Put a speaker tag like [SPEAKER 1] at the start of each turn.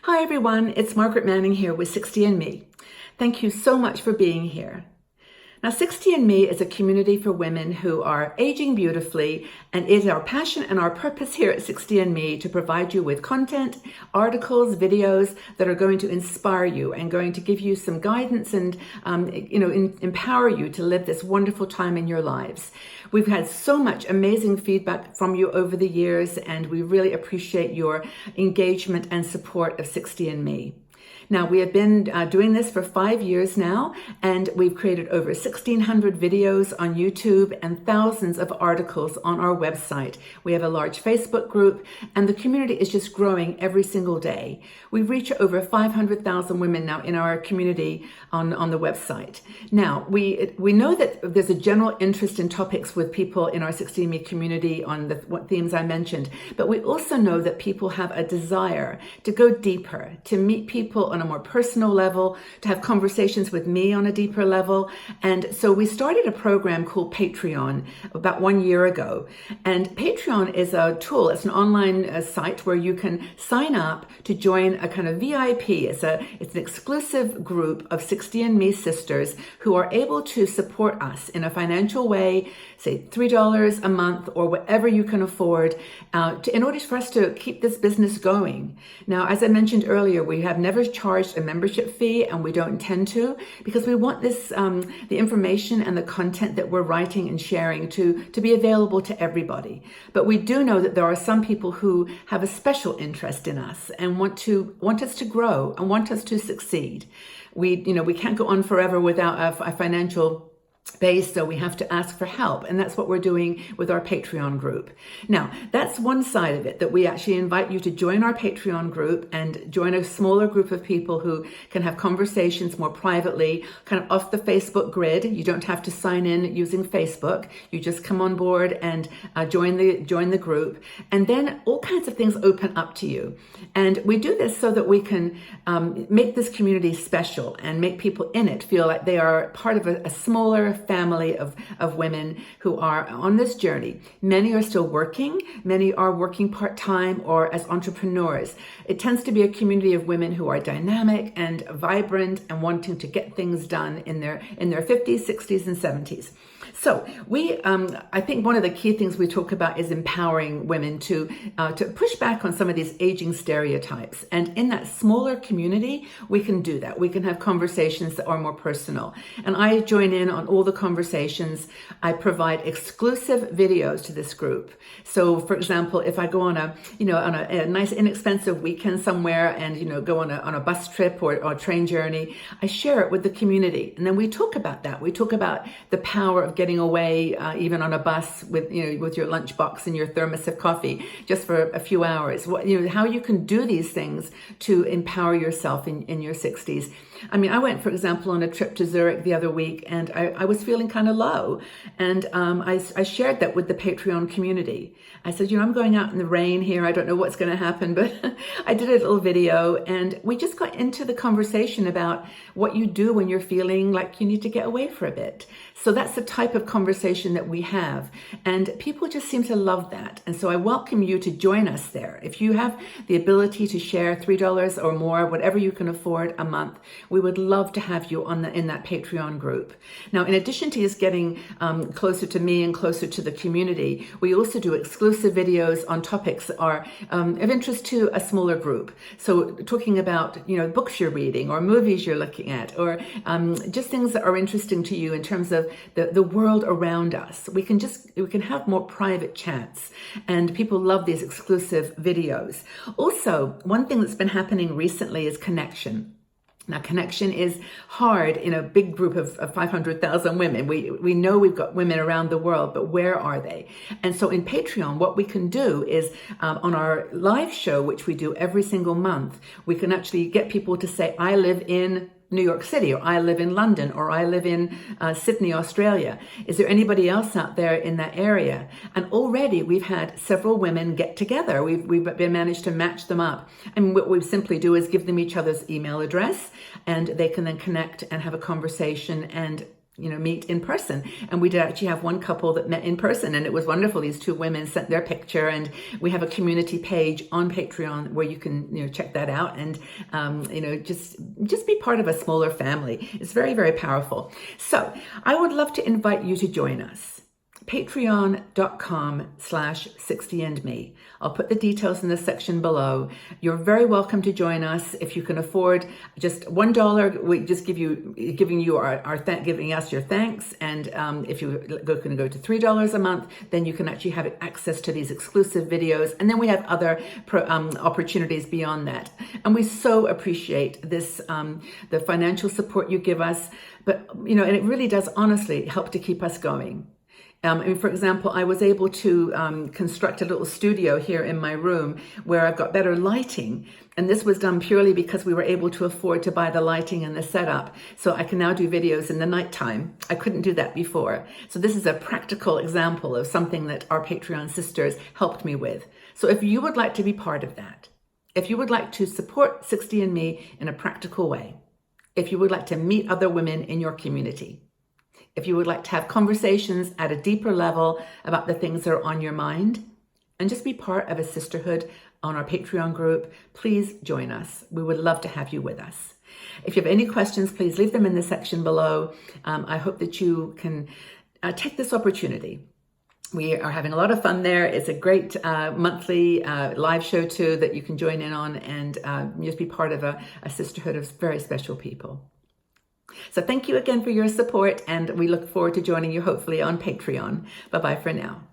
[SPEAKER 1] Hi everyone, it's Margaret Manning here with 60andMe. Thank you so much for being here. Now 60andMe is a community for women who are aging beautifully, and it is our passion and our purpose here at 60andMe to provide you with content, articles, videos that are going to inspire you and going to give you some guidance and empower you to live this wonderful time in your lives. We've had so much amazing feedback from you over the years, and we really appreciate your engagement and support of 60andMe. Now, we have been doing this for 5 years now, and we've created over 1,600 videos on YouTube and thousands of articles on our website. We have a large Facebook group, and the community is just growing every single day. We reach over 500,000 women now in our community on the website. Now, we know that there's a general interest in topics with people in our 60andMe community on what themes I mentioned, but we also know that people have a desire to go deeper, to meet people on a more personal level, to have conversations with me on a deeper level. And so we started a program called Patreon about 1 year ago. And Patreon is a tool, it's an online site where you can sign up to join a kind of VIP. It's an exclusive group of 60andMe sisters who are able to support us in a financial way, say $3 a month or whatever you can afford, in order for us to keep this business going. Now, as I mentioned earlier, we have never charged a membership fee, and we don't intend to, because we want this, the information and the content that we're writing and sharing to be available to everybody. But we do know that there are some people who have a special interest in us and want us to grow and want us to succeed. We can't go on forever without a financial base, so we have to ask for help, and that's what we're doing with our Patreon group. Now, that's one side of it, that we actually invite you to join our Patreon group and join a smaller group of people who can have conversations more privately, kind of off the Facebook grid. You don't have to sign in using Facebook. You just come on board and join the group, and then all kinds of things open up to you. And we do this so that we can make this community special and make people in it feel like they are part of a smaller family of women who are on this journey. Many are still working, many are working part-time or as entrepreneurs. It tends to be a community of women who are dynamic and vibrant and wanting to get things done in their 50s, 60s, and 70s. So I think one of the key things we talk about is empowering women to push back on some of these aging stereotypes. And in that smaller community, we can do that. We can have conversations that are more personal. And I join in on all the conversations. I provide exclusive videos to this group. So, for example, if I go on a nice inexpensive weekend somewhere and go on a bus trip or a train journey, I share it with the community, and then we talk about that. We talk about the power of getting away, even on a bus with your lunchbox and your thermos of coffee, just for a few hours. How you can do these things to empower yourself in your 60s. I mean, I went, for example, on a trip to Zurich the other week, and I was feeling kind of low. And I shared that with the Patreon community. I said, I'm going out in the rain here. I don't know what's going to happen, but I did a little video, and we just got into the conversation about what you do when you're feeling like you need to get away for a bit. So that's the type of conversation that we have. And people just seem to love that. And so I welcome you to join us there. If you have the ability to share $3 or more, whatever you can afford a month, we would love to have you in that Patreon group. Now, in addition to just getting closer to me and closer to the community, we also do exclusive videos on topics that are of interest to a smaller group. So talking about, books you're reading or movies you're looking at, or just things that are interesting to you in terms of the world around us. We can have more private chats, and people love these exclusive videos. Also, one thing that's been happening recently is connection. Now, connection is hard in a big group of 500,000 women. We know we've got women around the world, but where are they? And so in Patreon, what we can do is on our live show, which we do every single month, we can actually get people to say, I live in New York City, or I live in London, or I live in Sydney, Australia. Is there anybody else out there in that area? And already we've had several women get together. We've been managed to match them up. And what we simply do is give them each other's email address, and they can then connect and have a conversation and meet in person. And we did actually have one couple that met in person, and it was wonderful. These two women sent their picture, and we have a community page on Patreon where you can, check that out and, just be part of a smaller family. It's very, very powerful. So I would love to invite you to join us. Patreon.com/60andme. I'll put the details in the section below. You're very welcome to join us. If you can afford just $1, we just giving us your thanks. And if you can go to $3 a month, then you can actually have access to these exclusive videos. And then we have other opportunities beyond that. And we so appreciate this, the financial support you give us. But, and it really does honestly help to keep us going. For example, I was able to construct a little studio here in my room where I've got better lighting. And this was done purely because we were able to afford to buy the lighting and the setup. So I can now do videos in the nighttime. I couldn't do that before. So this is a practical example of something that our Patreon sisters helped me with. So if you would like to be part of that, if you would like to support 60andMe in a practical way, if you would like to meet other women in your community, if you would like to have conversations at a deeper level about the things that are on your mind, and just be part of a sisterhood on our Patreon group, please join us. We would love to have you with us. If you have any questions, please leave them in the section below. I hope that you can take this opportunity. We are having a lot of fun there. It's a great monthly live show too that you can join in on and just be part of a sisterhood of very special people. So thank you again for your support, and we look forward to joining you hopefully on Patreon. Bye-bye for now.